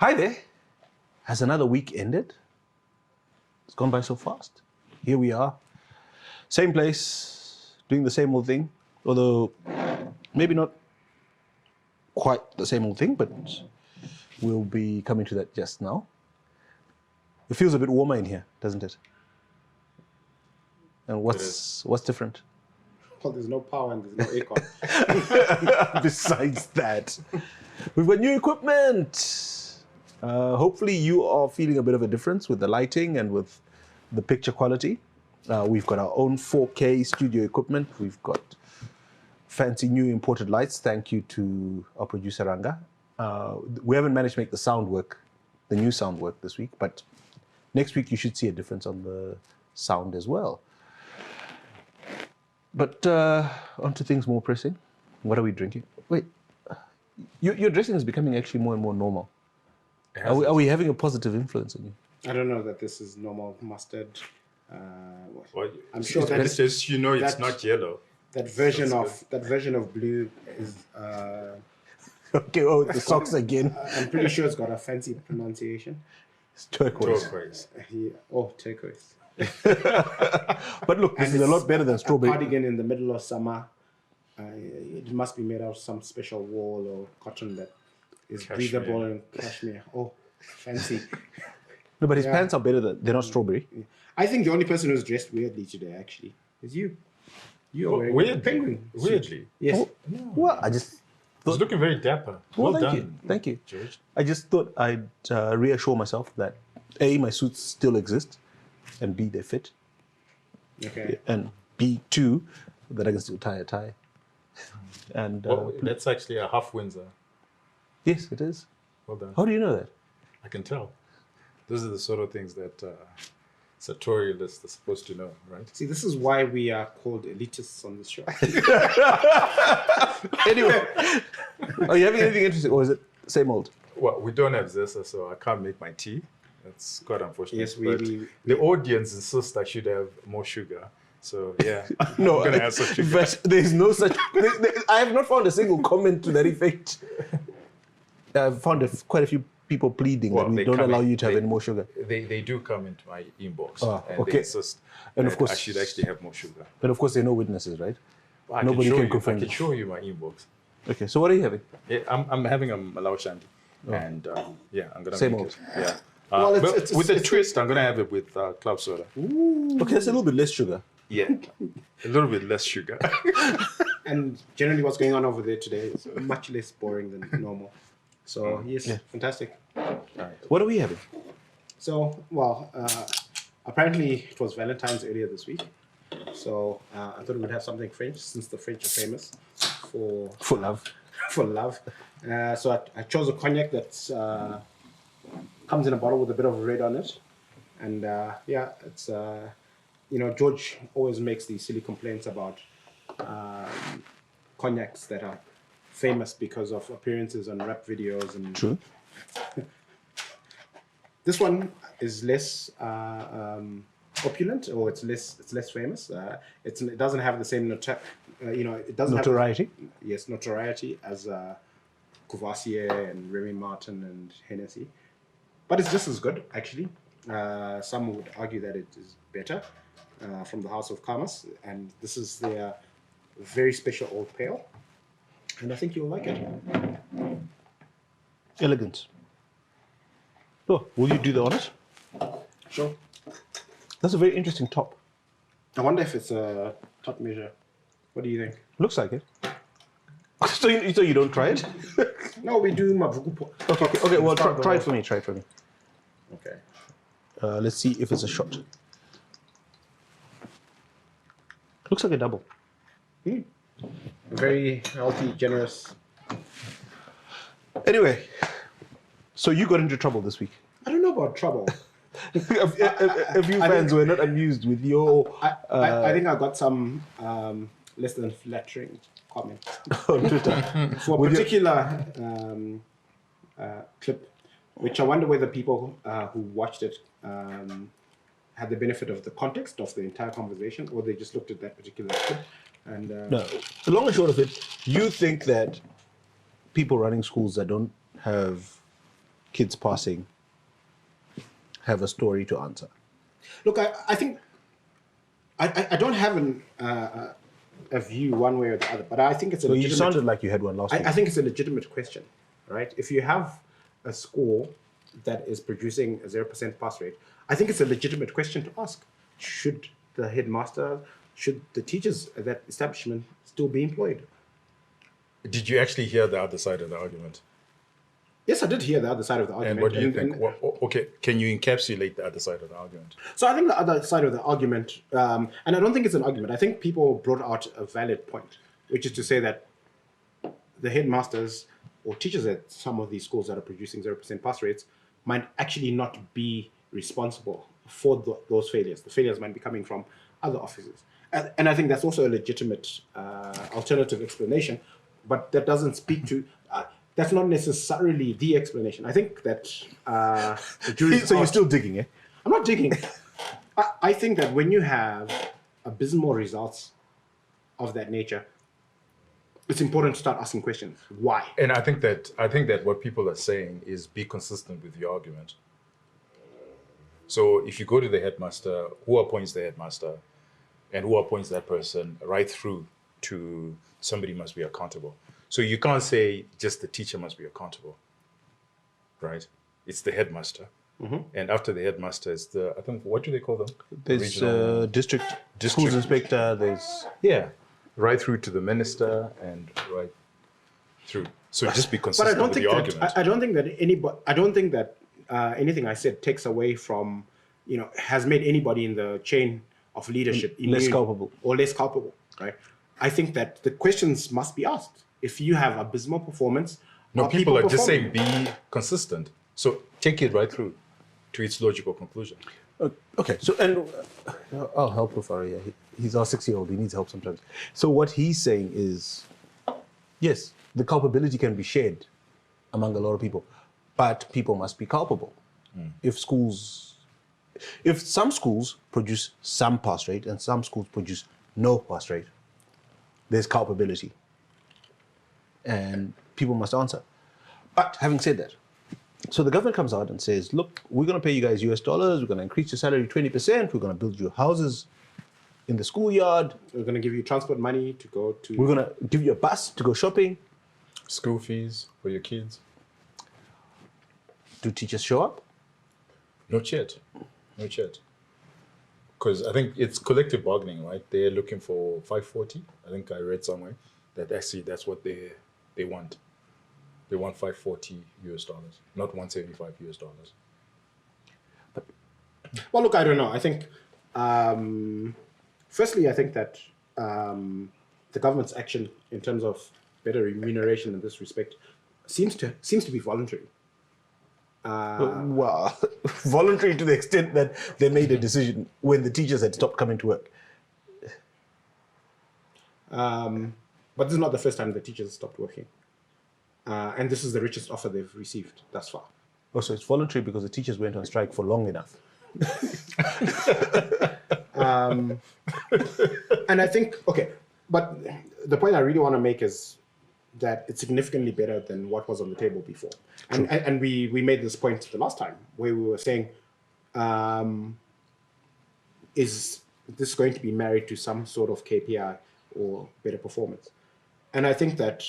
Hi there. Has another week ended? It's gone by so fast. Here we are. Same place, doing the same old thing. Although, maybe not quite the same old thing, but we'll be coming to that just now. It feels a bit warmer in here, doesn't it? And what's different? Well, there's no power and there's no aircon. Besides that, we've got new equipment. Hopefully you are feeling a bit of a difference with the lighting and with the picture quality. We've got our own 4K studio equipment. We've got fancy new imported lights. Thank you to our producer Ranga. We haven't managed to make the sound work, the new sound work this week, but next week you should see a difference on the sound as well. But on to things more pressing. What are we drinking? Wait, your dressing is becoming actually more and more normal. Are we having a positive influence on you? I don't know that this is normal mustard. Well, I'm sure that it's just, you know, it's not yellow. That version of blue is. Okay, oh, the socks again. I'm pretty sure it's got a fancy pronunciation. It's turquoise. Turquoise. Yeah. Oh, turquoise. But look, this is a lot better than strawberry. A cardigan in the middle of summer. It must be made out of some special wool or cotton that is breathable and cashmere. Oh, fancy. No, but his pants are better they're not strawberry. I think the only person who's dressed weirdly today, actually, is you. You are wearing a penguin. Weirdly. Yes. Oh, well, I just It's looking very dapper. Well, Well thank done. you. Thank you. George. I just thought I'd reassure myself that A, my suits still exist, and B, they fit. Okay. And B, two, that I can still tie a tie. And Well, that's actually a half Windsor. yes, it is. Well done. How do you know that? I can tell. Those are the sort of things that sartorialists are supposed to know, right? See, this is why we are called elitists on this show. Anyway, are you having anything interesting, or is it same old? Well, we don't have zesta, so I can't make my tea. That's quite unfortunate. Yes, but the audience insists I should have more sugar. So, yeah. No, I'm going to add some sugar. there's no such. I have not found a single comment to that effect. I've found quite a few people pleading that we they don't come allow in- you to have they- any more sugar. They do come into my inbox and okay. they insist And of that course- I should actually have more sugar. But of course, there are no witnesses, right? I Nobody show can you, confirm I can this. show you my inbox. Okay, so what are you having? Yeah, I'm having a Malawi shandy. And yeah, I'm going to Same make old. it. Yeah. Well, but it's- with a it's- twist, I'm going to have it with club soda. Okay, that's a little bit less sugar. Yeah. A little bit less sugar. And generally what's going on over there today is much less boring than normal. So, yes, fantastic. What are we having? So, well, apparently it was Valentine's earlier this week. So, I thought we would have something French, since the French are famous For love. for love. So I chose a cognac that comes in a bottle with a bit of red on it. And yeah, it's, you know, George always makes these silly complaints about cognacs that are famous because of appearances on rap videos. And True. this one is less opulent, or it's less famous. It doesn't have the same you know, it doesn't Notoriety. have notoriety as Courvoisier and Remy Martin and Hennessy, but it's just as good actually. Some would argue that it is better from the House of Commerce, and this is their very special old pale, and I think you'll like it. Elegant. Oh, will you do the honors? Sure. That's a very interesting top. I wonder if it's a top measure. What do you think? Looks like it. So you don't try it? No, we do Mavukupo. Okay. Well, try it for me. Try it for me. Okay. Let's see if it's a shot. Looks like a double. Very healthy, generous. Anyway, so you got into trouble this week. I don't know about trouble. A few fans were not amused with your I think I got some less than flattering comments on Twitter. for a particular clip, which I wonder whether people who watched it had the benefit of the context of the entire conversation, or they just looked at that particular clip. And No, the long and short of it, you think that people running schools that don't have kids passing have a story to answer. Look, I think I don't have a view one way or the other, but I think it's a So you legitimate. sounded like you had one last week. I think it's a legitimate question, right? If you have a school that is producing a 0% pass rate, I think it's a legitimate question to ask. Should the headmaster, should the teachers at that establishment still be employed? Did you actually hear the other side of the argument? Yes, I did hear the other side of the argument. And what do you think? Okay, can you encapsulate the other side of the argument? So I think the other side of the argument, and I don't think it's an argument, I think people brought out a valid point, which is to say that the headmasters or teachers at some of these schools that are producing 0% pass rates might actually not be responsible for those failures. The failures might be coming from other offices. And I think that's also a legitimate alternative explanation, but that doesn't speak to... that's not necessarily the explanation. I think that the jury's So you're out. still digging, eh? I'm not digging. I think that when you have abysmal results of that nature, it's important to start asking questions. Why? And I think that what people are saying is be consistent with your argument. So if you go to the headmaster, who appoints the headmaster, and who appoints that person, right through to somebody must be accountable. So you can't say just the teacher must be accountable, right? It's the headmaster. Mm-hmm. And after the headmaster is the, I think, what do they call them? There's district schools inspector, there's... Yeah, right through to the minister and right through. So just be But consistent with the argument. I don't think that anybody. I don't think that anything I said takes away from, has made anybody in the chain of leadership less culpable or less culpable. Right. I think that the questions must be asked. If you have abysmal performance, No, people are just saying performing? be consistent. So take it right through to its logical conclusion. Okay, so, and I'll help with Aria. He's our 6-year-old, he needs help sometimes. So what he's saying is, yes, the culpability can be shared among a lot of people, but people must be culpable. If some schools produce some pass rate and some schools produce no pass rate, there's culpability. And people must answer. But having said that, so the government comes out and says, look, we're going to pay you guys US dollars, we're going to increase your salary 20%, we're going to build you houses in the schoolyard, We're going to give you transport money to go to. we're going to give you a bus to go shopping. School fees for your kids? Do teachers show up? Not yet. Not yet. Because I think it's collective bargaining, right? They're looking for 540. I think I read somewhere that actually that's what they want. They want 540 US dollars, not 175 US dollars. Well, look, I don't know. I think, firstly, I think that the government's action in terms of better remuneration in this respect seems to be voluntary. Well, voluntary to the extent that they made a decision when the teachers had stopped coming to work. But this is not the first time the teachers stopped working. And this is the richest offer they've received thus far. Oh, so it's voluntary because the teachers went on strike for long enough. And I think, okay, but the point I really want to make is that it's significantly better than what was on the table before. And we made this point the last time where we were saying, is this going to be married to some sort of KPI or better performance? And I think that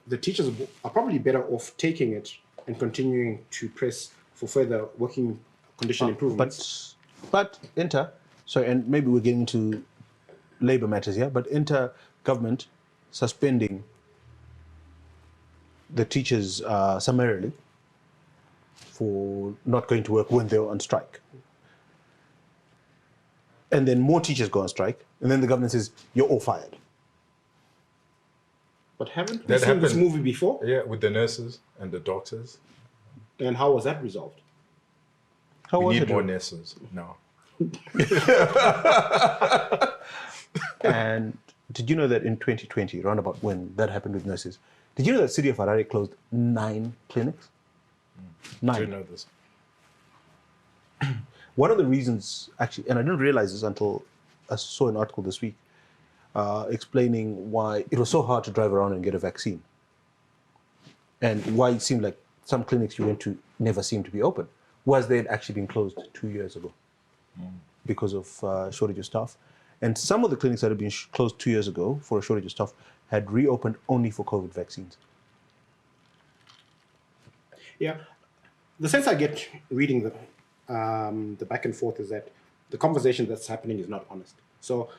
the teachers are probably better off taking it and continuing to press for further working condition improvements. But and maybe we're getting into labor matters here, but government suspending the teachers summarily for not going to work when they're on strike. And then more teachers go on strike, and then the government says, you're all fired. But haven't we seen this movie before? Yeah, with the nurses and the doctors. And how was that resolved? We need more nurses now. And did you know that in 2020, around about when that happened with nurses, did you know that the city of Harare closed 9 clinics? 9. I didn't know this. One of the reasons, actually, and I didn't realize this until I saw an article this week, explaining why it was so hard to drive around and get a vaccine. and why it seemed like some clinics you went to never seemed to be open was they had actually been closed 2 years ago because of shortage of staff. And some of the clinics that had been closed 2 years ago for a shortage of staff had reopened only for COVID vaccines. Yeah, the sense I get reading the back and forth is that the conversation that's happening is not honest. So,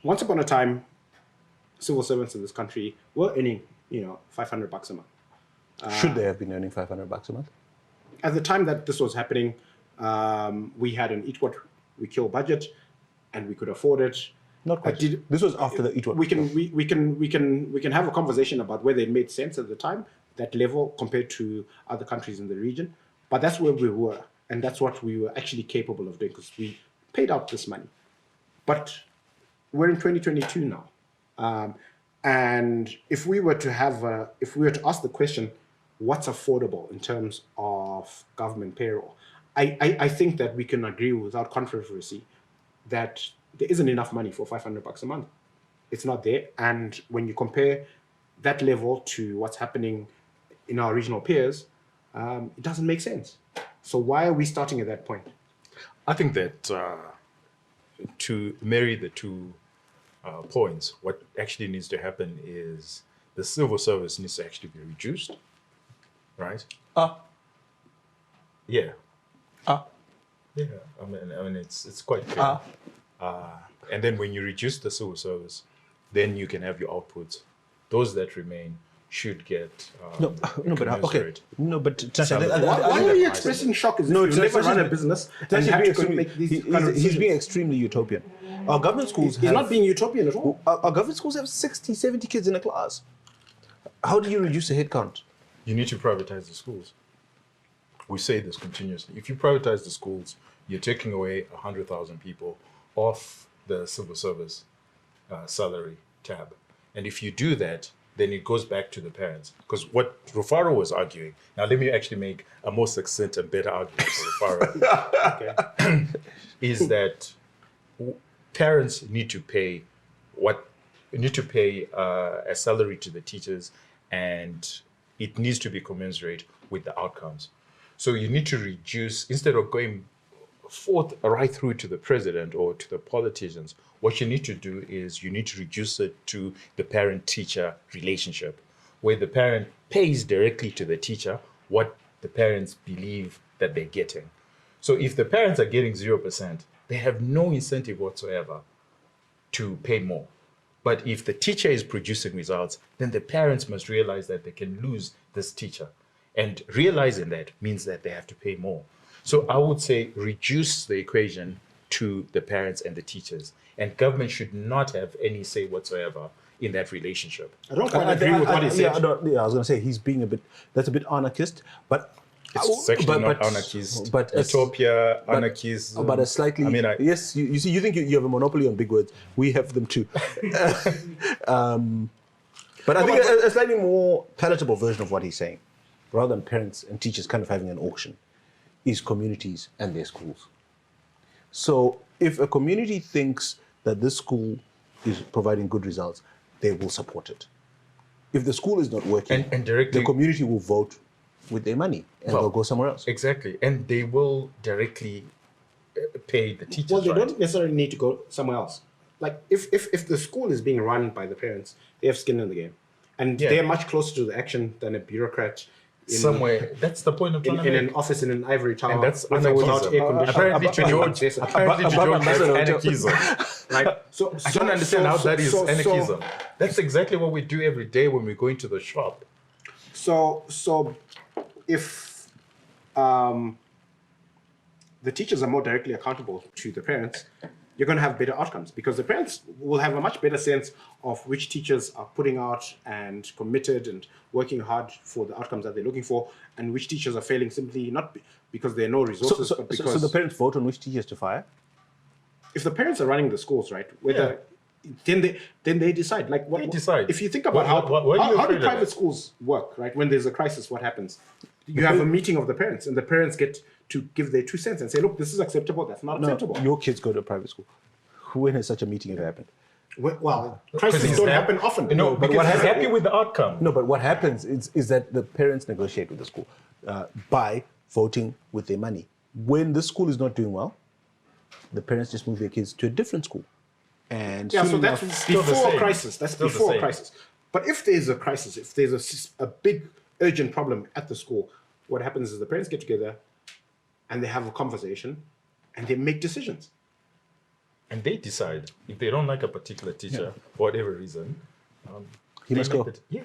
once upon a time, civil servants in this country were earning, $500 a month. Should they have been earning $500 a month? At the time that this was happening, we had an eat what we kill budget, and we could afford it. Not quite. This was after the eat what we can have a conversation about whether it made sense at the time, that level compared to other countries in the region. But that's where we were, and that's what we were actually capable of doing because we paid out this money. But we're in 2022 now, and if we were to ask the question, what's affordable in terms of government payroll, I think that we can agree without controversy that there isn't enough money for $500 a month. It's not there, and when you compare that level to what's happening in our regional peers, it doesn't make sense. So why are we starting at that point? I think that to marry the two points, what actually needs to happen is the civil service needs to actually be reduced, right? Yeah. Yeah. I mean, it's quite clear. And then when you reduce the civil service, then you can have your outputs. Those that remain should get Why are you expressing shock? As if you've never run a business and you have to make these kind of he's decisions? being extremely utopian. Our government schools He's not being utopian at all. Our government schools have 60, 70 kids in a class. How do you reduce the head count? You need to privatize the schools. We say this continuously. If you privatize the schools, you're taking away 100,000 people off the civil service salary tab. And if you do that, then it goes back to the parents. Because what Rufaro was arguing, now let me actually make a more succinct and better argument for Rufaro, is that parents need to pay a salary to the teachers, and it needs to be commensurate with the outcomes. So you need to reduce, instead of going forth right through to the president or to the politicians, what you need to do is you need to reduce it to the parent-teacher relationship, where the parent pays directly to the teacher what the parents believe that they're getting. So if the parents are getting 0%, they have no incentive whatsoever to pay more. But if the teacher is producing results, then the parents must realize that they can lose this teacher. And realizing that means that they have to pay more. So I would say reduce the equation to the parents and the teachers. And government should not have any say whatsoever in that relationship. I don't quite agree with what he said. I was going to say he's being that's a bit anarchist, but it's actually not anarchist. But utopia, anarchism. But a slightly, yes, you see, you think you have a monopoly on big words. We have them too. But I think a slightly more palatable version of what he's saying, rather than parents and teachers kind of having an auction, is communities and their schools. So if a community thinks that this school is providing good results, they will support it. If the school is not working, and directly, the community will vote with their money and they'll go somewhere else. Exactly. And they will directly pay the teachers. Well, they don't necessarily need to go somewhere else. Like if the school is being run by the parents, they have skin in the game. And they're much closer to the action than a bureaucrat. Somewhere. That's the point of trying to make. In an office in an ivory tower. And that's without air conditioning. Apparently to George, that's anarchism. Right? So I don't understand how that is anarchism. That's exactly what we do every day when we go into the shop. So if the teachers are more directly accountable to the parents, you're going to have better outcomes because the parents will have a much better sense of which teachers are putting out and committed and working hard for the outcomes that they're looking for, and which teachers are failing simply not because there are no resources, but because... So the parents vote on which teachers to fire? If the parents are running the schools, right, whether then they decide. Like what? They decide. If you think about how do private schools work, right? When there's a crisis, what happens? You have a meeting of the parents, and the parents get to give their 2 cents and say, look, this is acceptable, that's not acceptable. Your kids go to a private school. When has such a meeting ever happened? Well, 'Cause crises he's don't hap- happen often. No, but because what he's happened- happy with the outcome. No, but what happens is that the parents negotiate with the school by voting with their money. When this school is not doing well, the parents just move their kids to a different school. And Yeah, soon so that's enough- Still the before same. crisis. That's Still the before same. crisis. But if there's a crisis, if there's a big urgent problem at the school, what happens is the parents get together and they have a conversation and they make decisions. And they decide if they don't like a particular teacher for whatever reason. He they must make go. Yeah.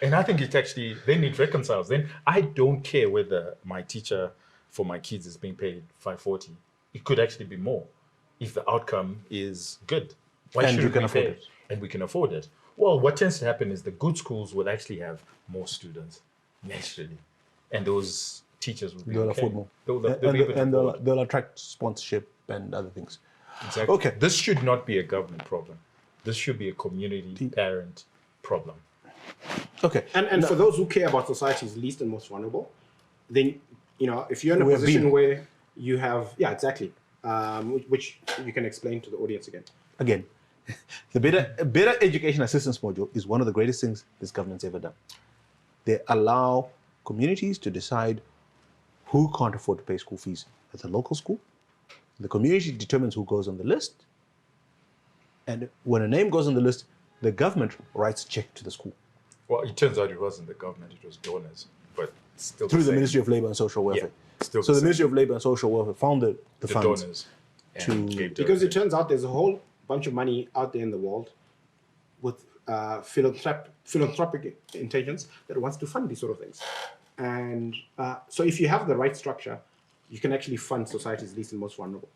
And I think it actually, then it reconciles. Then I don't care whether my teacher for my kids is being paid $540. It could actually be more if the outcome is good. Why And should you can we afford pay? it. And we can afford it. Well, what tends to happen is the good schools will actually have more students naturally. And those teachers will be they'll okay. afford more. They'll be able to and afford. they'll attract sponsorship and other things. Exactly. Okay. This should not be a government problem. This should be a community parent problem. Okay. And for those who care about society's least and most vulnerable, then, if you're in a We have position been. where you have, yeah, exactly, which you can explain to the audience again. Again, the better education assistance module is one of the greatest things this government's ever done. They allow communities to decide who can't afford to pay school fees at the local school. The community determines who goes on the list. And when a name goes on the list, the government writes a check to the school Well, it turns out it wasn't the government, it was donors. But it's still through the same. Ministry of Labor and Social Welfare. still So the the same. Ministry of Labor and Social Welfare found the The funds. donors. to- and gave to Because it everything. turns out there's a whole bunch of money out there in the world with philanthropic intentions that wants to fund these sort of things. And so if you have the right structure, you can actually fund society's least and most vulnerable.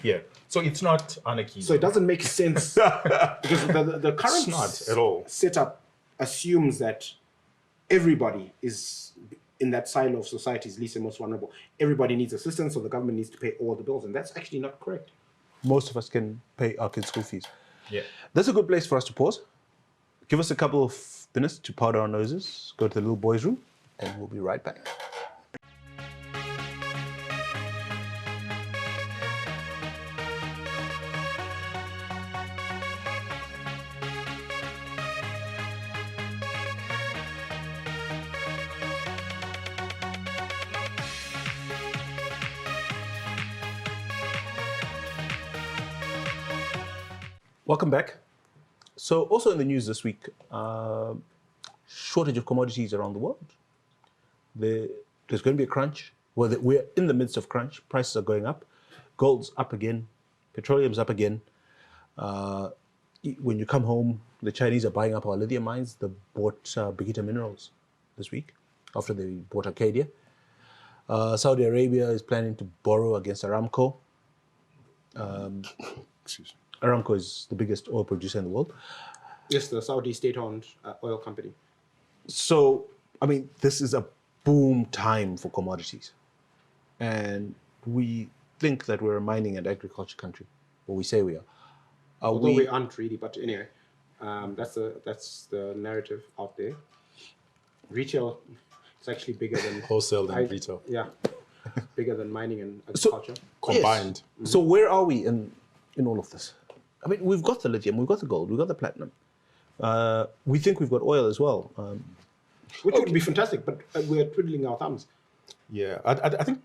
Yeah. So it's not anarchy. So it doesn't make sense because the current not at all. setup assumes that everybody is in that silo of society's least and most vulnerable. Everybody needs assistance, so the government needs to pay all the bills, and that's actually not correct. Most of us can pay our kids' school fees. Yeah. That's a good place for us to pause. Give us a couple of minutes to powder our noses, go to the little boys' room, and we'll be right back. Welcome back. So, also in the news this week, shortage of commodities around the world. There's going to be a crunch. Well, we're in the midst of crunch. Prices are going up. Gold's up again. Petroleum's up again. When you come home, the Chinese are buying up our lithium mines. They bought Bigita Minerals this week after they bought Arcadia. Saudi Arabia is planning to borrow against Aramco. Excuse me. Aramco is the biggest oil producer in the world. Yes, the Saudi state-owned oil company. So, I mean, this is a boom time for commodities. And we think that we're a mining and agriculture country, or we say we are. Although we aren't really, but anyway, that's the narrative out there. Retail is actually bigger than Wholesale and retail. Yeah, bigger than mining and agriculture. Combined. Yes. So where are we in all of this? I mean, we've got the lithium, we've got the gold, we've got the platinum. We think we've got oil as well. Which would be fantastic, but we're twiddling our thumbs. Yeah, I think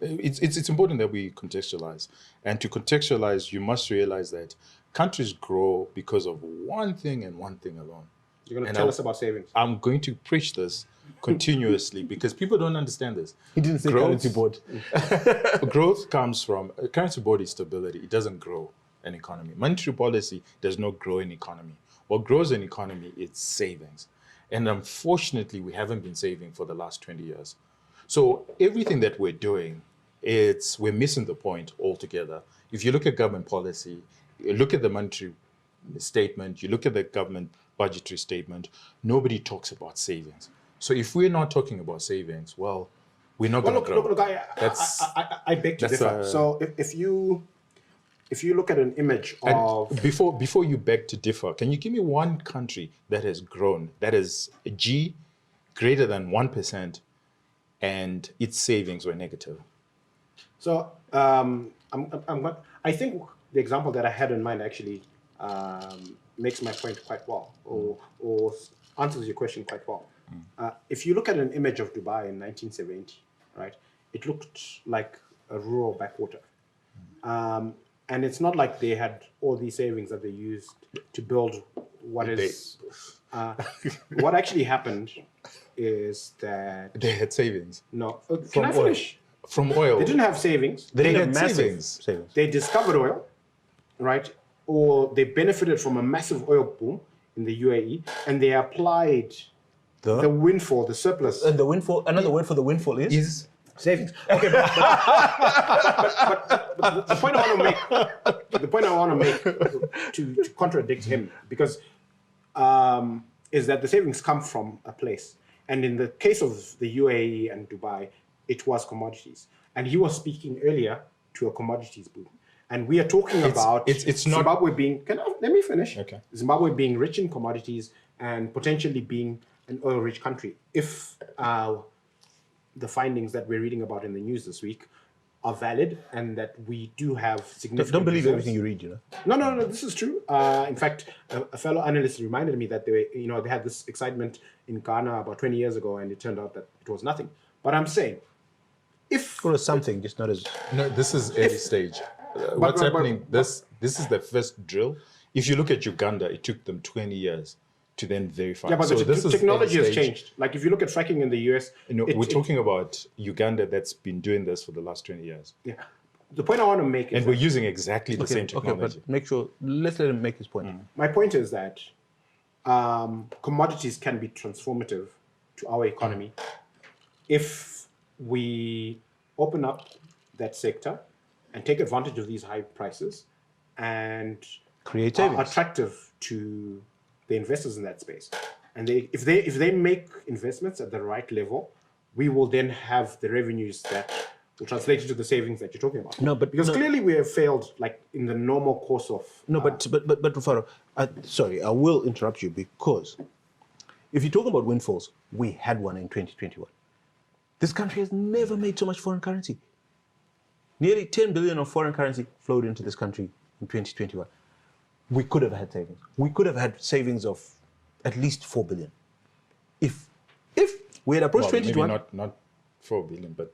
it's important that we contextualize. And to contextualize, you must realize that countries grow because of one thing and one thing alone. You're going to And tell us about savings. I'm going to preach this continuously because people don't understand this. He didn't say Growth- currency board. Growth comes from currency board is stability. It doesn't grow an economy. Monetary policy does not grow an economy. What grows an economy is savings. And unfortunately, we haven't been saving for the last 20 years. So everything that we're doing, we're missing the point altogether. If you look at government policy, you look at the monetary statement, you look at the government budgetary statement, nobody talks about savings. So if we're not talking about savings, well, we're not Well, going to grow. look, I beg to that's differ. a- So if you look at an image of And before you beg to differ, can you give me one country that has grown, that is a G greater than 1%, and its savings were negative? So I think the example that I had in mind actually makes my point quite well, or answers your question quite well. If you look at an image of Dubai in 1970, right, it looked like a rural backwater. And it's not like they had all these savings that they used to build what is. What actually happened is that They had savings. no. Can From I oil. finish? From oil. They didn't have savings. They had had massive savings. savings. They discovered oil, right? Or they benefited from a massive oil boom in the UAE, and they applied the windfall, the surplus. And the windfall. Another word for the windfall is Savings. Okay, but the point I want to make, to contradict him, because is that the savings come from a place, and in the case of the UAE and Dubai, it was commodities, and he was speaking earlier to a commodities boom, and we are talking about it's not Zimbabwe being. Let me finish? Okay. Zimbabwe being rich in commodities and potentially being an oil-rich country. If the findings that we're reading about in the news this week are valid, and that we do have significant. Don't believe reserves. everything you read, you know. No. This is true. In fact, a fellow analyst reminded me that they had this excitement in Ghana about 20 years ago, and it turned out that it was nothing. But I'm saying, if Or something, just not as. No, this is early stage. What's happening? This is the first drill. If you look at Uganda, it took them 20 years to then verify. yeah, but So this the is technology early has stage. changed. Like if you look at fracking in the US, We're talking about Uganda that's been doing this for the last 20 years. yeah. The point I want to make is And we're using exactly the same Okay, technology. but make sure. Let's let him make his point. my point is that commodities can be transformative to our economy if we open up that sector and take advantage of these high prices and Create are savings. attractive to the investors in that space. And if they make investments at the right level, we will then have the revenues that will translate into the savings that you're talking about. No, but- because no. clearly we have failed, like in the normal course of. No, but Rufaro, sorry, I will interrupt you because if you talk about windfalls, we had one in 2021. This country has never made so much foreign currency. Nearly 10 billion of foreign currency flowed into this country in 2021. We could have had savings. We could have had savings of at least 4 billion. If we had approached Well, maybe 2021, not 4 billion, but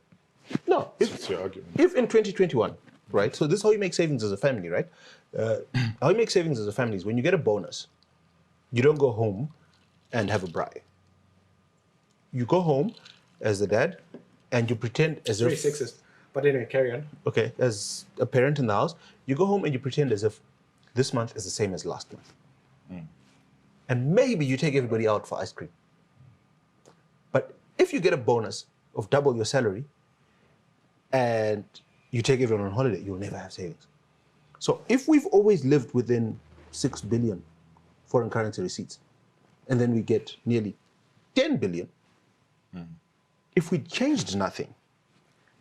no, it's your argument. if in 2021, right? So this is how you make savings as a family, right? How you make savings as a family is when you get a bonus, you don't go home and have a braai. You go home as the dad, and you pretend as Very if sexist. But anyway, carry on. okay, as a parent in the house, you go home and you pretend as if this month is the same as last month. And maybe you take everybody out for ice cream. But if you get a bonus of double your salary and you take everyone on holiday, you'll never have savings. So if we've always lived within 6 billion foreign currency receipts, and then we get nearly 10 billion, if we changed nothing,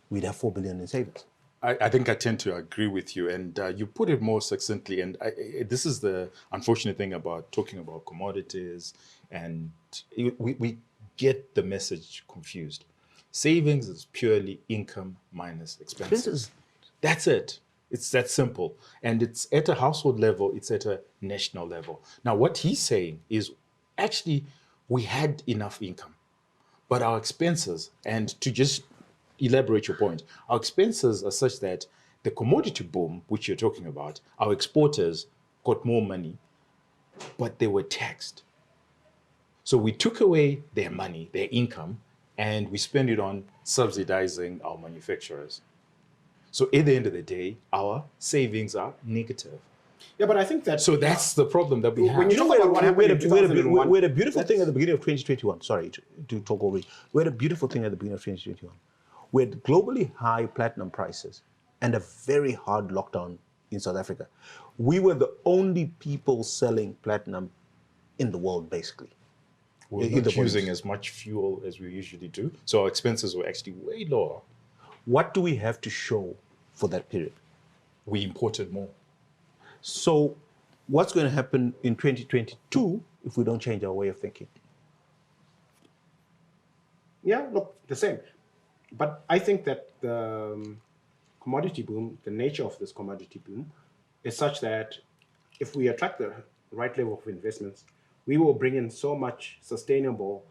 we'd have 4 billion in savings. I think I tend to agree with you, and you put it more succinctly. And this is the unfortunate thing about talking about commodities, and we get the message confused. Savings is purely income minus expenses. That's it. It's that simple. And it's at a household level, it's at a national level. Now, what he's saying is actually we had enough income, but our expenses, and to just elaborate your point, our expenses are such that the commodity boom, which you're talking about, our exporters got more money, but they were taxed. So we took away their money, their income, and we spent it on subsidizing our manufacturers. So at the end of the day, our savings are negative. Yeah, but I think that. So that's the problem that we have. When you talk about what happened in 2001, we had a beautiful thing at the beginning of 2021. Sorry to talk over you. We had a beautiful thing at the beginning of 2021. We had globally high platinum prices and a very hard lockdown in South Africa. We were the only people selling platinum in the world, basically. We're not using as much fuel as we usually do. So our expenses were actually way lower. What do we have to show for that period? We imported more. So what's going to happen in 2022 if we don't change our way of thinking? Yeah, look, the same. But I think that the commodity boom, the nature of this commodity boom, is such that if we attract the right level of investments, we will bring in so much sustainable,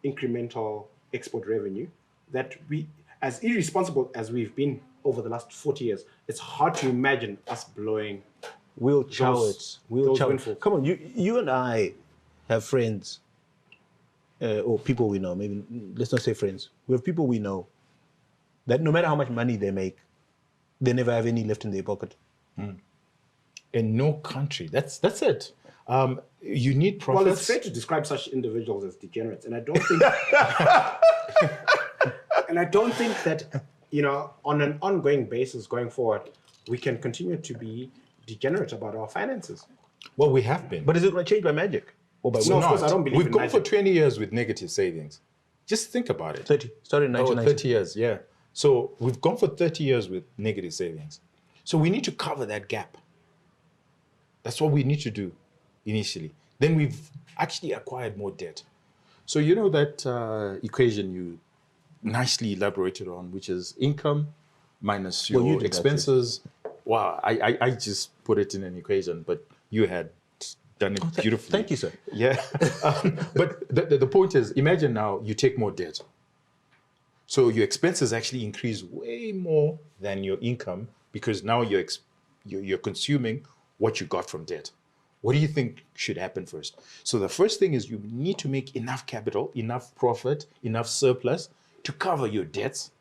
incremental export revenue that we, as irresponsible as we've been over the last 40 years, it's hard to imagine us blowing. We'll chow Those- it. We'll those chow it. windfalls. Come on, you and I have friends or people we know. Maybe let's not say friends. We have people we know that no matter how much money they make, they never have any left in their pocket. In no country, that's it. You need profits. Well, it's fair to describe such individuals as degenerates, and I don't think, and I don't think that, you know, on an ongoing basis going forward, we can continue to be degenerate about our finances. Well, we have been. But is it going to change by magic or by No, will? of course, I don't believe We've in gone for magic. 20 years with negative savings. Just think about it. 30. Started in Oh, 1990. 30 years, yeah. So we've gone for 30 years with negative savings. So we need to cover that gap. That's what we need to do initially. Then we've actually acquired more debt. So you know that equation you nicely elaborated on, which is income minus your Well, you did that, expenses. Wow, I just put it in an equation, but you had done it beautifully. Thank you, sir. Yeah. But the point is, imagine now you take more debt. So your expenses actually increase way more than your income because now you're consuming what you got from debt. What do you think should happen first? So the first thing is you need to make enough capital, enough profit, enough surplus to cover your debts.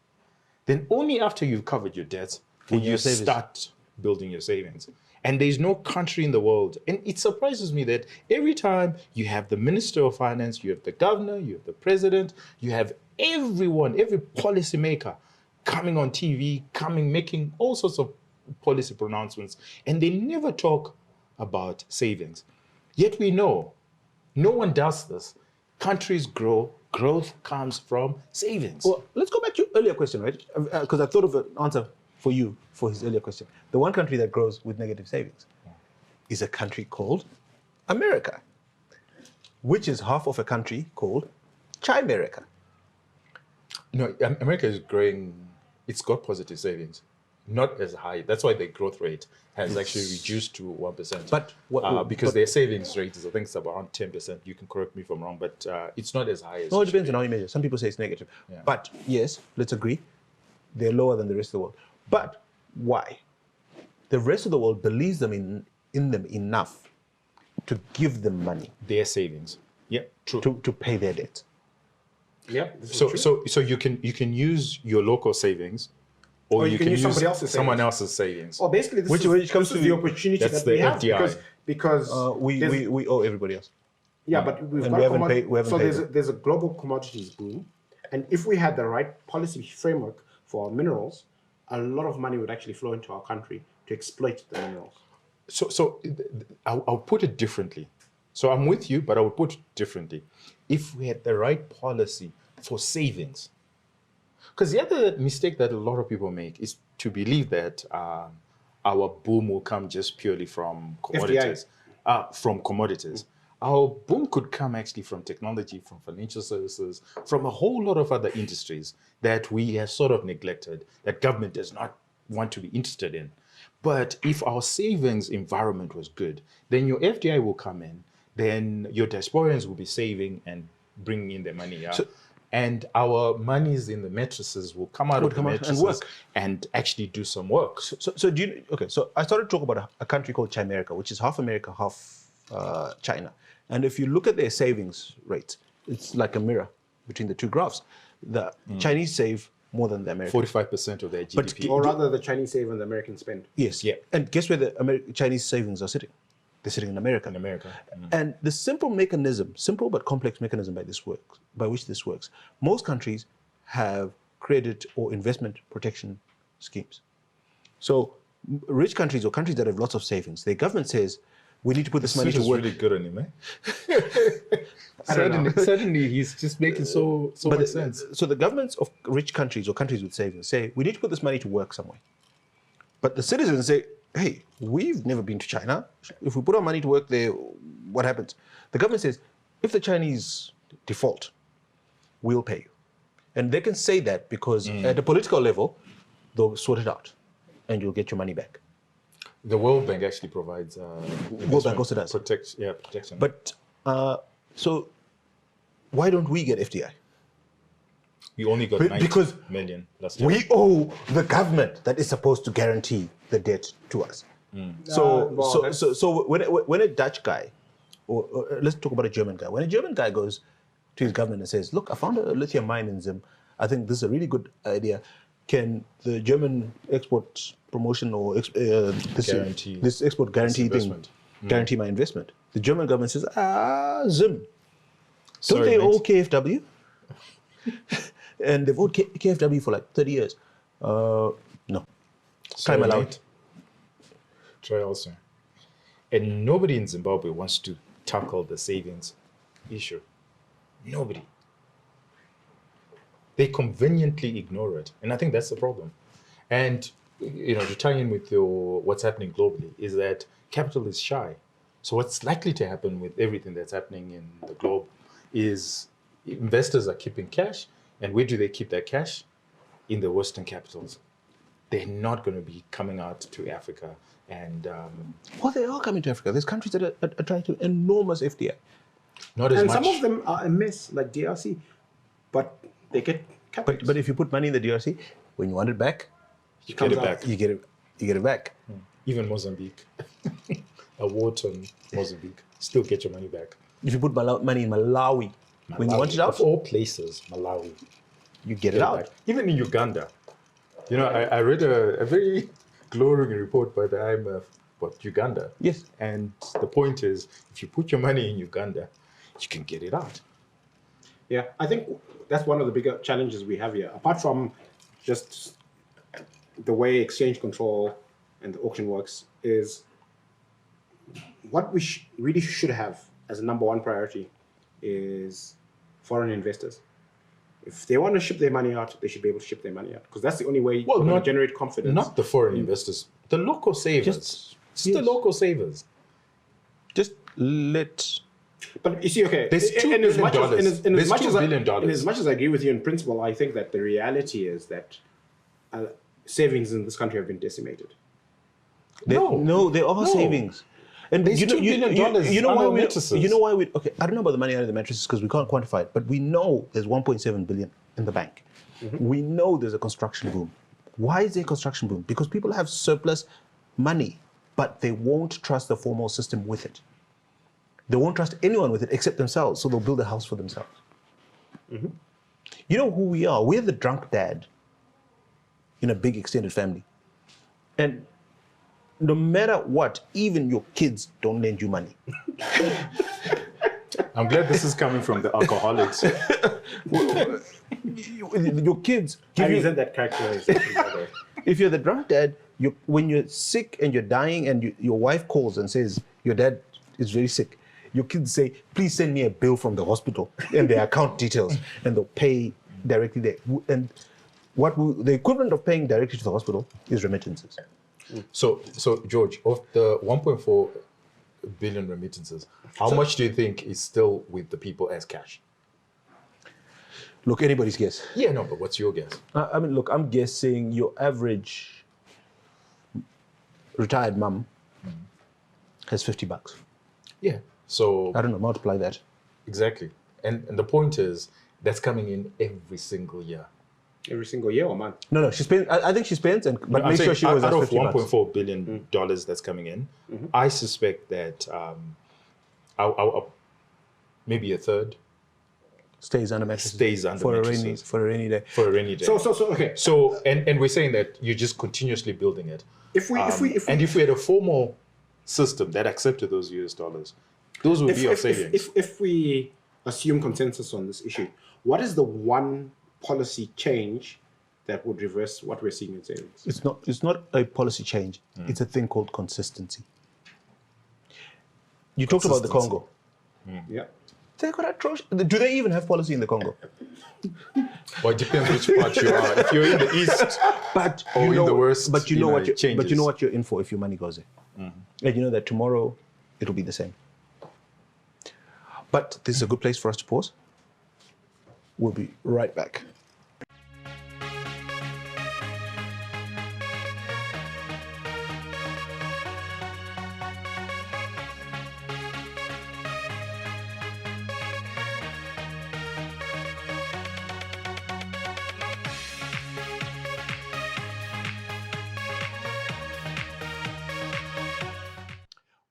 Then only after you've covered your debts will you start building your savings. And there's no country in the world. And it surprises me that every time you have the Minister of Finance, you have the governor, you have the president, you have everyone, every policymaker coming on TV, making all sorts of policy pronouncements, and they never talk about savings. Yet we know no one does this. Countries grow, growth comes from savings. Well, let's go back to your earlier question, right? Because I thought of an answer for you for his earlier question. The one country that grows with negative savings is a country called America, which is half of a country called Chimerica. No, America is growing, it's got positive savings, not as high. That's why the growth rate has actually reduced to 1%. But because their savings rate is, I think it's around 10%. You can correct me if I'm wrong, but it's not as high as No, it should depends be. on how you measure. Some people say it's negative. Yeah. But yes, let's agree, they're lower than the rest of the world. But why? The rest of the world believes them in them enough to give them money Their savings. Yeah, true. to pay their debt. Yeah. This is true. So you can use your local savings, or you can use somebody else's someone savings. else's savings. Well, basically, this Which comes is to the opportunity that's that the we have FDI. because there's- We owe everybody else. yeah, but we've And got we haven't commod- paid- we haven't so paid there's a global commodities boom, and if we had the right policy framework for our minerals, a lot of money would actually flow into our country to exploit the minerals. So I'll put it differently. So I'm with you, but I would put it differently. If we had the right policy for savings, because the other mistake that a lot of people make is to believe that our boom will come just purely from commodities. From commodities. Our boom could come actually from technology, from financial services, from a whole lot of other industries that we have sort of neglected, that government does not want to be interested in. But if our savings environment was good, then your FDI will come in, then your diasporans will be saving and bringing in their money. And our monies in the mattresses will come out of the come out and mattresses work. and actually do some work. So do you? Okay, so I started to talk about a country called Chimerica, which is half America, half China. And if you look at their savings rates, it's like a mirror between the two graphs. The Chinese save more than the Americans. 45% of their GDP. Or rather, the Chinese save and the Americans spend. Yes. Yeah. And guess where the Chinese savings are sitting? They're sitting in America. In America. And the simple but complex mechanism by which this works, most countries have credit or investment protection schemes. So rich countries or countries that have lots of savings, their government says, we need to put this money to work. really good on him, eh? Suddenly he's just making so much sense. So the governments of rich countries or countries with savings say, we need to put this money to work somewhere. But the citizens say, hey, we've never been to China. If we put our money to work there, what happens? The government says, if the Chinese default, we'll pay you. And they can say that because at a political level, they'll sort it out and you'll get your money back. The World Bank actually provides World Bank also does. protection. But so why don't we get FDI? we only got 90 because million last year. we owe the government that is supposed to guarantee the debt to us. So when a Dutch guy, or let's talk about a German guy, when a German guy goes to his government and says, "Look, I found a lithium mine in Zim. I think this is a really good idea. Can the German export promotion or this export guarantee thing guarantee my investment?" The German government says, Zim. Don't they owe KfW? And they've owed KfW for like 30 years. No. Time allowed. Try also. And nobody in Zimbabwe wants to tackle the savings issue. Nobody. They conveniently ignore it. And I think that's the problem. And, to tie in with what's happening globally is that capital is shy. So what's likely to happen with everything that's happening in the globe is investors are keeping cash. And where do they keep their cash? In the Western capitals. They're not going to be coming out to Africa. And well, they are coming to Africa. There's countries that are trying to enormous FDI. Not as much. And some of them are a mess, like DRC, but they get capital. But if you put money in the DRC, when you want it back, you get it back. You get it back. Even Mozambique, a war on Mozambique, still get your money back. If you put money in Malawi, when you want it out, of all places, Malawi, you get it out. Back. Even in Uganda, I read a very glowing report by the IMF about Uganda. Yes. And the point is, if you put your money in Uganda, you can get it out. Yeah, I think that's one of the bigger challenges we have here. Apart from just the way exchange control and the auction works, is what we really should have as a number one priority is foreign investors. If they want to ship their money out, they should be able to ship their money out, because that's the only way to generate confidence. Not the foreign investors, the local savers. The local savers. Just let. But you see, okay, there's $2 billion. In as much as I agree with you in principle, I think that the reality is that savings in this country have been decimated. No, they are savings. And there's $2 billion. You know why we? Okay, I don't know about the money under the mattresses because we can't quantify it, but we know there's 1.7 billion in the bank. Mm-hmm. We know there's a construction boom. Why is there a construction boom? Because people have surplus money, but they won't trust the formal system with it. They won't trust anyone with it except themselves, so they'll build a house for themselves. Mm-hmm. You know who we are? We're the drunk dad in a big extended family. And no matter what, even your kids don't lend you money. I'm glad this is coming from the alcoholics. Your kids give you that characterization. If you're the drunk dad, when you're sick and you're dying and your wife calls and says, your dad is very sick, your kids say, please send me a bill from the hospital and their account details, and they'll pay directly there. And the equivalent of paying directly to the hospital is remittances. So George, of the 1.4 billion remittances, how much do you think is still with the people as cash? Look, anybody's guess. Yeah, no, but what's your guess? Look, I'm guessing your average retired mum has $50. Yeah, so I don't know, multiply that. Exactly, and the point is that's coming in every single year. Every single year or month? No, she spends. I think she spends, but make sure she was out of $50. $1.4 billion that's coming in. Mm-hmm. I suspect that maybe a third stays under mattresses. For a rainy day. So okay. So and we're saying that you're just continuously building it. If we had a formal system that accepted those US dollars, those would be our savings. If we assume consensus on this issue, what is the one policy change that would reverse what we're seeing in savings? It's not a policy change. It's a thing called consistency. You talked about the Congo. Yeah. They got atrocious. Do they even have policy in the Congo? Well, it depends which part you are. If you're in the east, or in the west, but you know what you're in for if your money goes there. Mm-hmm. And you know that tomorrow it'll be the same. But this is a good place for us to pause. We'll be right back.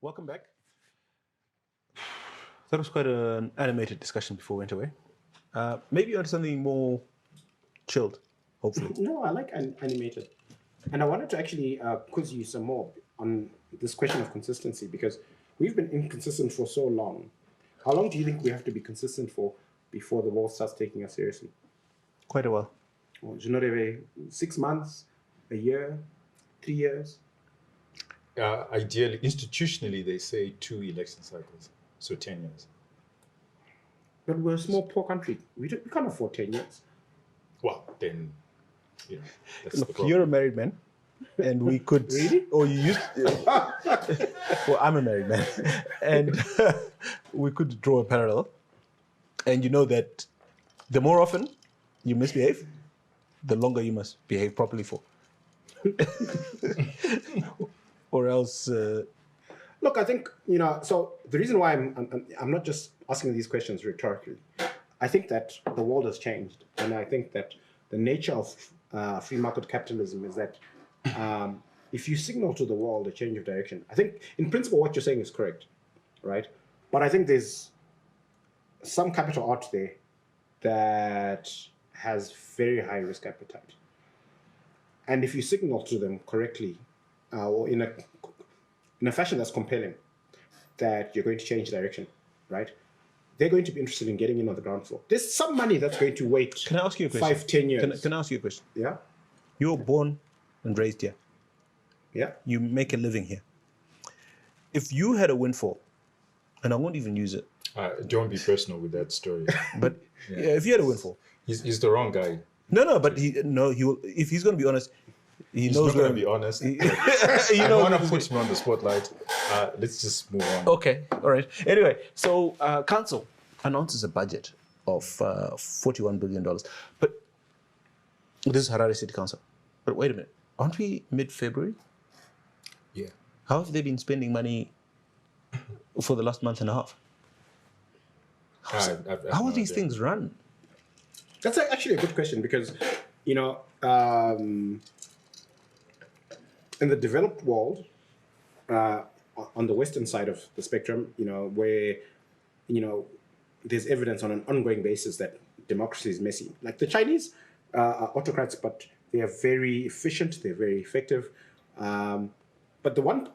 welcome back. That was quite an animated discussion before we went away. Maybe onto something more chilled, hopefully. No, I like animated. And I wanted to actually quiz you some more on this question of consistency, because we've been inconsistent for so long. How long do you think we have to be consistent for before the world starts taking us seriously? Quite a while. Well, je n'aurais 6 months, a year, 3 years? Ideally, institutionally, they say 2 election cycles, so 10 years. But we're a small, poor country. We can't afford 10 years. Well, then, that's the Look, problem. you're a married man, and we could. Really? Or you used. Well, I'm a married man, and we could draw a parallel. And you know that the more often you misbehave, the longer you must behave properly for. Or else. Look, I think, so the reason why I'm not just asking these questions rhetorically, I think that the world has changed. And I think that the nature of free market capitalism is that if you signal to the world a change of direction, I think in principle what you're saying is correct, right? But I think there's some capital out there that has very high risk appetite. And if you signal to them correctly, or in a fashion that's compelling, that you're going to change direction, right? They're going to be interested in getting in on the ground floor. There's some money that's going to wait. Can I ask you a question? 5-10 years. Can I ask you a question? Yeah, You were born and raised here. yeah. You make a living here. If you had a windfall, and I won't even use it, Don't be personal with that story. but if you had a windfall, He's the wrong guy. no, but he will. If he's going to be honest, he He's knows not where. going to be honest. you I know. don't want to put him on the spotlight. Let's just move on. Okay, all right. Anyway, so council announces a budget of $41 billion, but this is Harare City Council. But wait a minute, aren't we mid-February? Yeah. How have they been spending money for the last month and a half? How are these things run? That's actually a good question, because, in the developed world, on the Western side of the spectrum, where, there's evidence on an ongoing basis that democracy is messy. Like the Chinese are autocrats, but they are very efficient, they're very effective. But the one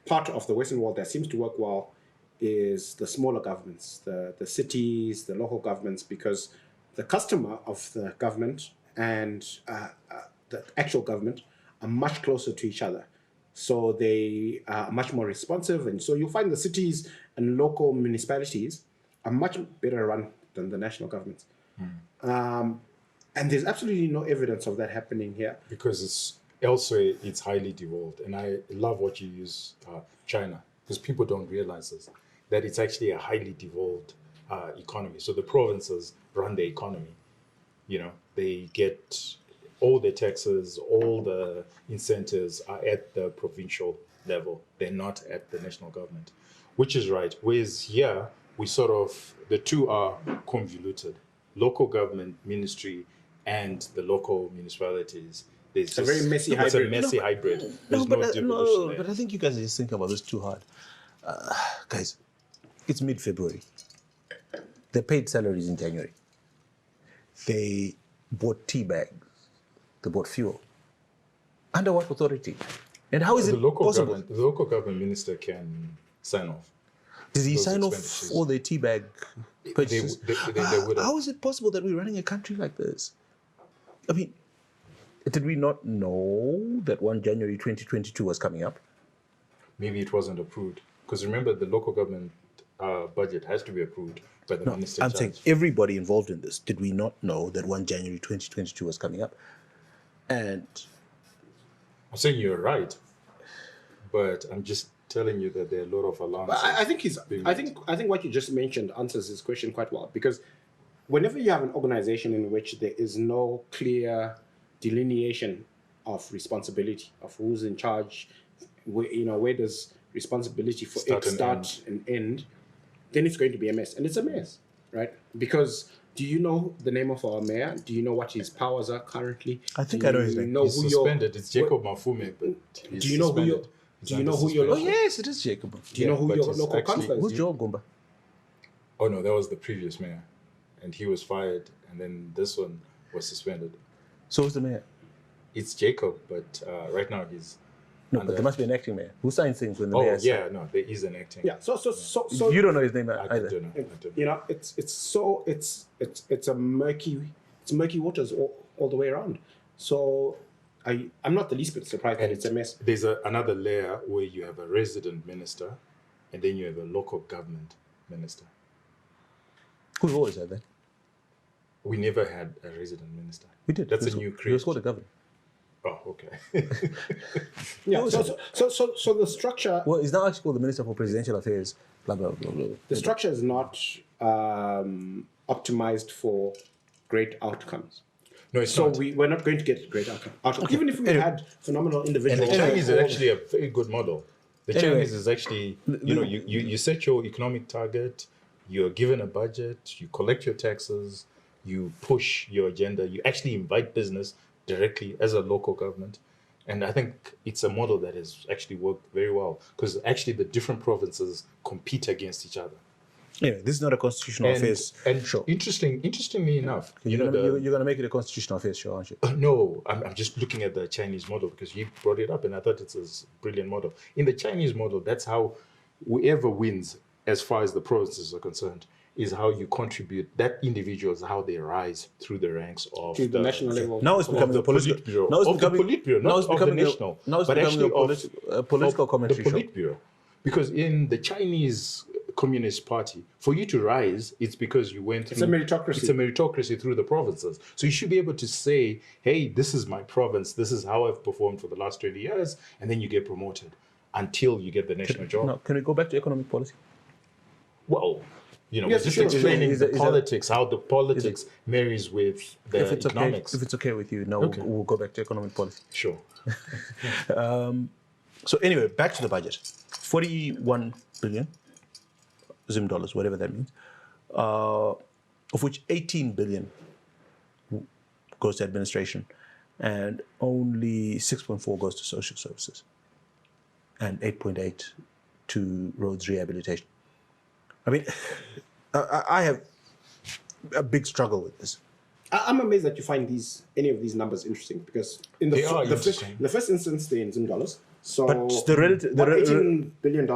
part of the Western world that seems to work well is the smaller governments, the cities, the local governments, because the customer of the government and the actual government are much closer to each other. So they are much more responsive. And so you'll find the cities and local municipalities are much better run than the national governments. And there's absolutely no evidence of that happening here. Because elsewhere it's highly devolved. And I love what you use, China, because people don't realize this, that it's actually a highly devolved economy. So the provinces run the economy. They get all the taxes, all the incentives are at the provincial level. They're not at the national government, which is right. Whereas here, the two are convoluted. Local government, ministry, and the local municipalities. It's a very messy hybrid. It's a messy hybrid. There's no devolution there. But I think you guys are just thinking about this too hard. Guys, it's mid-February. They paid salaries in January. They bought tea bags. They bought fuel. Under what authority? And how is it possible? The local government minister can sign off. Did he those sign off expenditures. all the tea bag purchases? They would have. How is it possible that we're running a country like this? I mean, did we not know that 1 January 2022 was coming up? Maybe it wasn't approved. Because remember, the local government budget has to be approved by the minister. I'm saying everybody involved in this. Did we not know that 1 January 2022 was coming up? And I'm saying you're right, but I'm just telling you that there are a lot of alarms. But I think what you just mentioned answers this question quite well, because whenever you have an organization in which there is no clear delineation of responsibility, of who's in charge, where does responsibility for start and end, then it's going to be a mess. And it's a mess, right? Because do you know the name of our mayor? Do you know what his powers are currently? I think I know his name. He's suspended. It's Jacob Mafume, but he's do you know suspended. Do you know who your Oh local? yes, it is Jacob. Do you know who but your he's local actually- councillor Who's is? Joe Gumba? Oh no, that was the previous mayor, and he was fired, and then this one was suspended. So who's the mayor? It's Jacob, but right now he's. No, under- but there must be an acting mayor. Who signs things when the Oh mayor? yeah, no, there is an acting. Yeah. So You don't know his name I either. don't know. I don't know. you know, it's a murky waters all the way around. So I'm not the least bit surprised that it's a mess. There's another layer where you have a resident minister, and then you have a local government minister. We've always had that. We never had a resident minister. We did. That's He a new was creation. called a governor. Oh, okay. Yeah. So the structure. Well, he's now actually called the Minister for Presidential Affairs. Blah blah blah blah. The structure is not optimized for great outcomes. No, it's So not. we're not going to get great outcomes. Even if we had phenomenal And individuals. the Chinese is actually a very good model. The Anyway. Chinese is actually, you set your economic target, you're given a budget, you collect your taxes, you push your agenda, you actually invite business directly as a local government. And I think it's a model that has actually worked very well because actually the different provinces compete against each other. Anyway, this is not a constitutional affairs and show. interestingly enough, You're going to make it a constitutional affairs show, aren't you? no, I'm just looking at the Chinese model because you brought it up and I thought it's a brilliant model. In the Chinese model, that's how whoever wins, as far as the provinces are concerned, is how you contribute. That individuals, how they rise through the ranks of to the national level. Now it's becoming the a political. Politburo. Now it's Of the becoming. Politburo, Now not it's of the becoming national, Now it's but becoming actually a political commentary the show. Politburo. Because in the Chinese Communist Party, for you to rise, it's because you went through. It's a meritocracy. It's a meritocracy through the provinces. So you should be able to say, "Hey, this is my province. This is how I've performed for the last 20 years," and then you get promoted until you get the national job. Now, can we go back to economic policy? Well, we're Yes, just sure. explaining Is the it- politics, how the politics marries with the If it's economics. okay, if it's okay with you, now Okay. we'll go back to economic policy. Sure. So anyway, back to the budget. 41 billion Zim dollars, whatever that means, of which 18 billion goes to administration, and only 6.4 goes to social services, and 8.8 to roads rehabilitation. I mean, I have a big struggle with this. I'm amazed that you find any of these numbers interesting because in They are interesting. in the first instance they're in Zim dollars. So But the relative, what $18 billion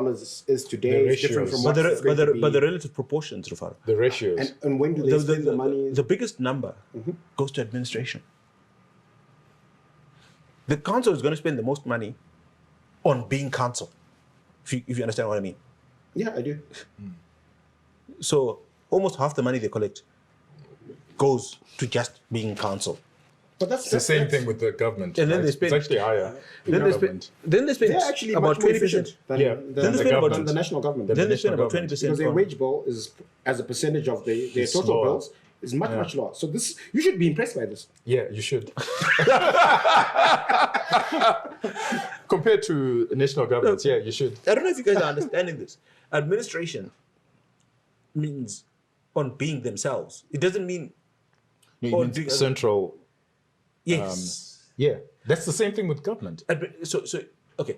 is today The is different ratios. from what it's going to be. but the relative proportions, Rufaro. The ratios. And when do they spend the money? The biggest number goes to administration. The council is going to spend the most money on being council, if you understand what I mean. Yeah, I do. So almost half the money they collect goes to just being council. But that's It's the same thing with the government. And then right? they spend- It's actually higher. Then they spend. Then they spend They're actually about much more 20%. efficient than, Yeah. than, Then they the, spend about- than the national government. Then they spend national about 20% because their on- wage bill is, as a percentage of their It's total lower. bills, is much lower. So this, you should be impressed by this. Yeah, you should. Compared to national governments, yeah, you should. I don't know if you guys are understanding this. Administration means on being themselves. It doesn't mean It Or means do- central. yes. Yeah, that's the same thing with government.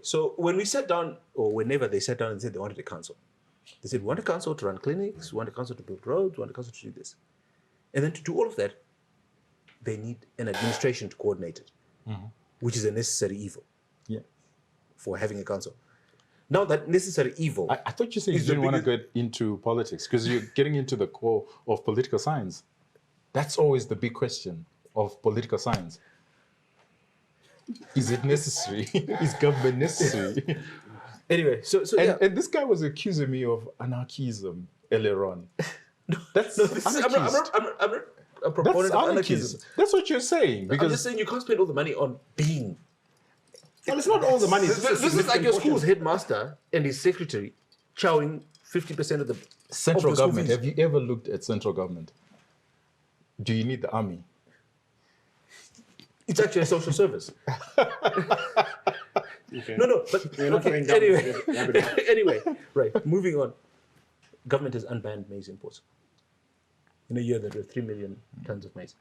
So when we sat down, or whenever they sat down and said they wanted a council, they said we want a council to run clinics, we want a council to build roads, we want a council to do this, and then to do all of that, they need an administration to coordinate it, which is a necessary evil Yeah. for having a council. Now that necessary evil, I thought you said you Is the didn't want to get into politics because you're getting into the core of political science. That's always the big question of political science. Is it necessary? Is government necessary? anyway. So yeah. And this guy was accusing me of anarchism earlier on. That's I'm not a proponent That's of anarchism. anarchism. That's what you're saying. I'm Because just saying you can't spend all the money on being. Well, it's not all the money. It's just a This is like your significant school's portion. headmaster and his secretary chowing 50% of the central of the school government, fees. have you ever looked at central government? Do you need the army? It's actually a social service. Okay. No, but We're not okay, going down anyway, the rabbit hole. anyway, right. Moving on. Government has unbanned maize imports. In a year, there were 3 million tons of maize.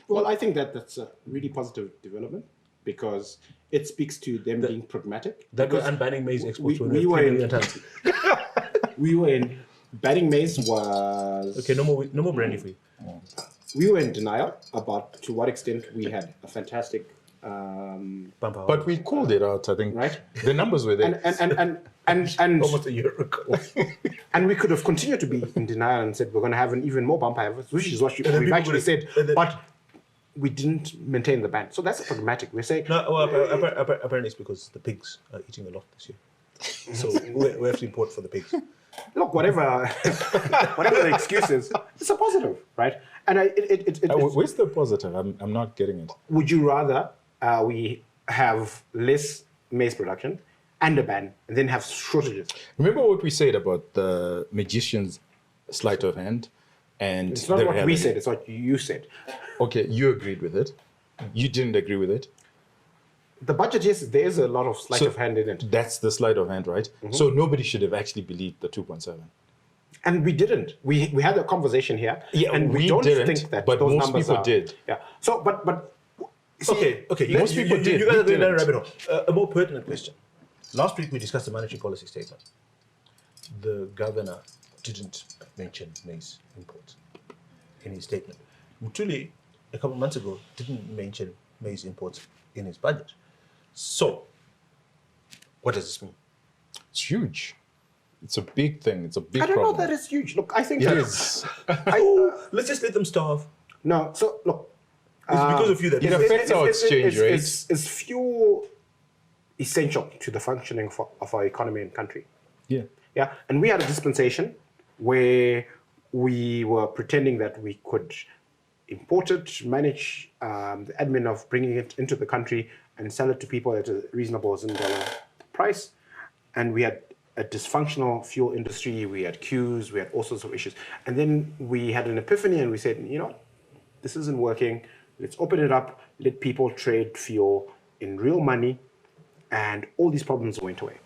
Well, I think that's a really positive development. because it speaks to them being pragmatic. That was Because unbanning maize exports. we were 3 in- million tons. we were in banning maize was Okay, no more brandy for you. we were in denial about to what extent we had a fantastic Bumper But we called it out, I think. Right. The numbers were there. and almost a year ago. and we could have continued to be in denial and said we're going to have an even more bumper harvest, which is what then we've people actually would- said, and then- but we didn't maintain the ban. So that's pragmatic. We're saying No, well, apparently it's because the pigs are eating a lot this year. So we have to import for the pigs. look, whatever the excuse is, it's a positive, right? And Where's the positive? I'm not getting it. would you rather we have less maize production and a ban, and then have shortages? Remember what we said about the magician's sleight of hand? And It's not the what we reality. said; it's what you said. Okay, you agreed with it. You didn't agree with it. The budget, yes, there is a lot of sleight So of hand in it, That's the sleight of hand, right? So nobody should have actually believed the 2.7. and we didn't. We had a conversation here, Yeah, and we we don't didn't, think that but those most numbers people are, did. Yeah. So, but see, Okay. Most people did. You guys We are going down a didn't. rabbit hole. A more pertinent question. Last week we discussed the monetary policy statement. The governor didn't mention maize imports in his statement. Mutuli, a couple of months ago, didn't mention maize imports in his budget. So, what does this mean? It's huge. It's a big thing. It's a big I don't problem. know that it's huge. Look, I think It that is. Let's just let them starve. no. So look, It's because of you that It affects our exchange rates. Is fuel essential to the functioning of our economy and country? Yeah. Yeah, and we had a dispensation where we were pretending that we could import it, manage the admin of bringing it into the country and sell it to people at a reasonable $1 price. And we had a dysfunctional fuel industry, we had queues, we had all sorts of issues. And then we had an epiphany and we said, you know, this isn't working. Let's open it up, let people trade fuel in real money, and all these problems went away.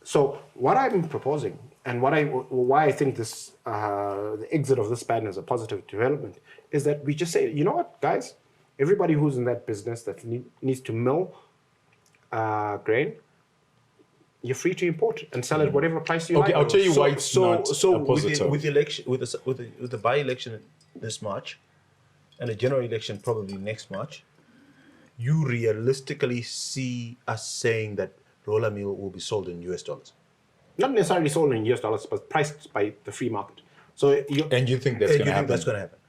So what I'm proposing, and why I think this the exit of this ban is a positive development, is that we just say, you know what, guys, everybody who's in that business that needs to mill grain, you're free to import it and sell it whatever price you like. Okay, I'll tell you why it's not a positive. With the election, with the by-election this March, and a general election probably next March, you realistically see us saying that roller meal will be sold in US dollars. Not necessarily sold in US dollars, but priced by the free market. So And you think that's And going to you think happen? that's going to happen?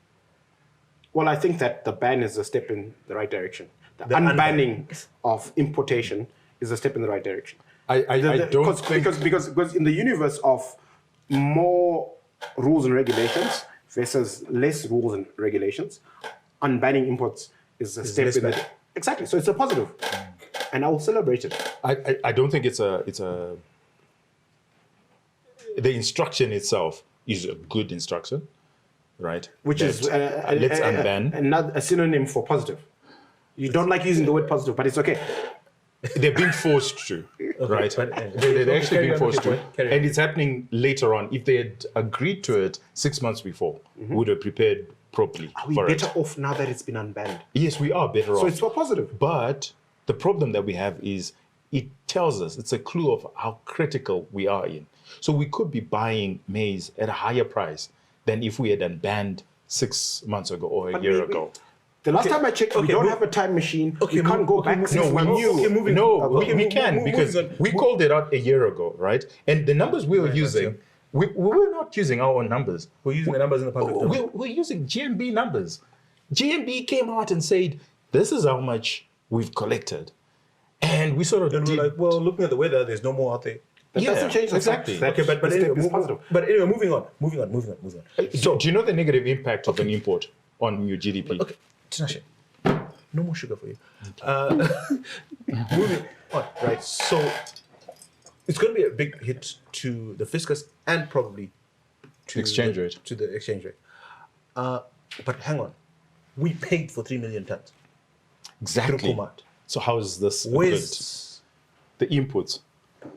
well, I think that the ban is a step in the right direction. The The unbanning of importation is a step in the right direction. I don't think... Because in the universe of more rules and regulations versus less rules and regulations, unbanning imports is a step less in the bad. exactly. So it's a positive, and I will celebrate it. I don't think it's a the instruction itself is a good instruction, right? Which is let's unban. a synonym for positive. You don't like using the word positive, but it's okay. They're being forced to, right? but- They're actually carry being on, forced okay, to, carry on. and it's happening later on. If they had agreed to it 6 months before, we would have prepared properly Are we for better it. off now that it's been unbanned? Yes, we are better So off. it's a positive. But the problem that we have is it tells us, it's a clue of how critical we are in. So we could be buying maize at a higher price than if we had unbanned 6 months ago or a But year we- ago. The last time I checked, we okay, don't move- have a time machine. okay, we can't move- go okay, back move- 6 No, we months. knew. Okay, moving- no, okay, we move- can move- because moving on. we called it out a year ago, right? And the numbers we were using, we were not using our own numbers. We're using the numbers in the public domain. We're using GMB numbers. GMB came out and said, this is how much we've collected. And we sort of And did... we're like, well, looking at the weather, there's no more out there. That Yeah, doesn't change the exactly. fact that Okay, but the anyway, step is positive. moving on. So, do you know the negative impact of an import on your GDP? Okay, Tinashe, no more sugar for you. Moving on, right? So it's going to be a big hit to the fiscus and probably to Exchange rate. To the exchange rate. But hang on, we paid for 3 million tons. Exactly. Through Kumat. So how is this Where's good? The inputs.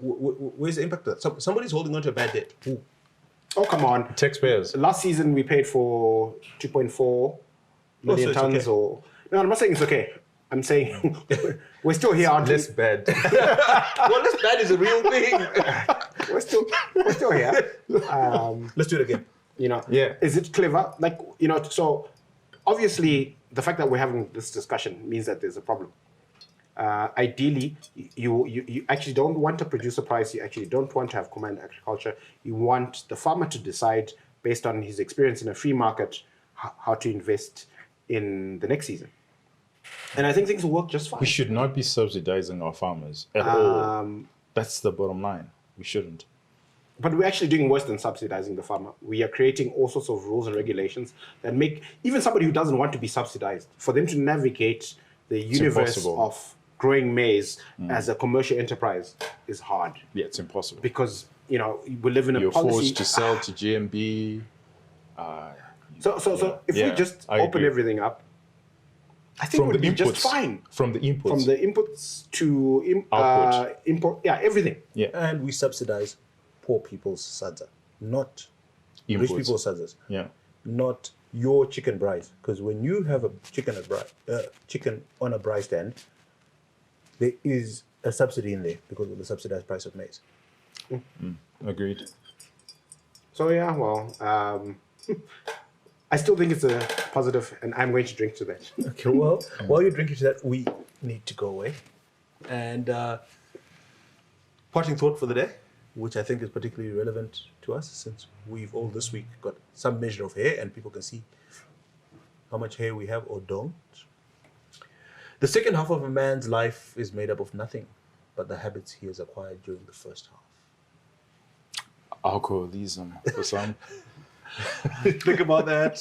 where's the impact of that? Somebody's holding on to a bad debt. Who? Oh, come on. Taxpayers. Last season, we paid for 2.4 million so it's tons. okay. No, I'm not saying it's okay. I'm saying we're still here, aren't we? Less bad. Well, this bad is a real thing. We're still here. Let's do it again. You know, Yeah. is it clever? Like, you know, so obviously the fact that we're having this discussion means that there's a problem. Ideally, you actually don't want a producer price. You actually don't want to have command agriculture. You want the farmer to decide based on his experience in a free market how to invest in the next season. And I think things will work just fine. We should not be subsidizing our farmers at all. That's the bottom line. We shouldn't. But we're actually doing worse than subsidizing the farmer. We are creating all sorts of rules and regulations that make even somebody who doesn't want to be subsidized, for them to navigate the universe impossible. of growing maize as a commercial enterprise is hard. Yeah, it's impossible. Because, you know, we live in a You're policy. forced to sell to GMB. So if we just I open agree. everything up, I think it would be just fine. From the inputs. From the inputs to Output. import, everything. yeah. And we subsidize poor people's sadza, not rich Inputs. people's sadzas. Yeah. Not your chicken braai. Because when you have a chicken on a braai stand, there is a subsidy in there because of the subsidized price of maize. Agreed. So yeah, well, I still think it's a positive, and I'm going to drink to that. Okay, well, while you're drinking to that, we need to go away. And parting thought for the day, which I think is particularly relevant to us since we've all this week got some measure of hair and people can see how much hair we have or don't. The second half of a man's life is made up of nothing but the habits he has acquired during the first half. Alcoholism for some. Think about that.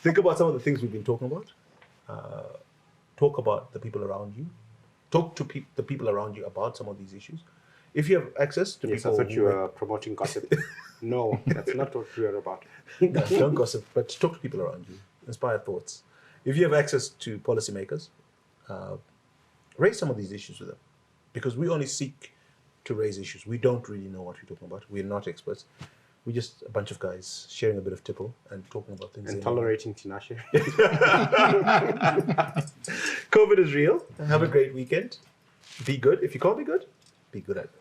Think about some of the things we've been talking about. Talk about the people around you. Talk to the people around you about some of these issues. If you have access to Yes, I people thought you were promoting gossip. No, that's not what we are about. No, don't gossip, but talk to people around you. Inspire thoughts. If you have access to policymakers, raise some of these issues with them. Because we only seek to raise issues. We don't really know what we're talking about. We're not experts. We're just a bunch of guys sharing a bit of tipple and talking about things. And tolerating Tinashe. COVID is real. Have a great weekend. Be good. If you can't be good at it.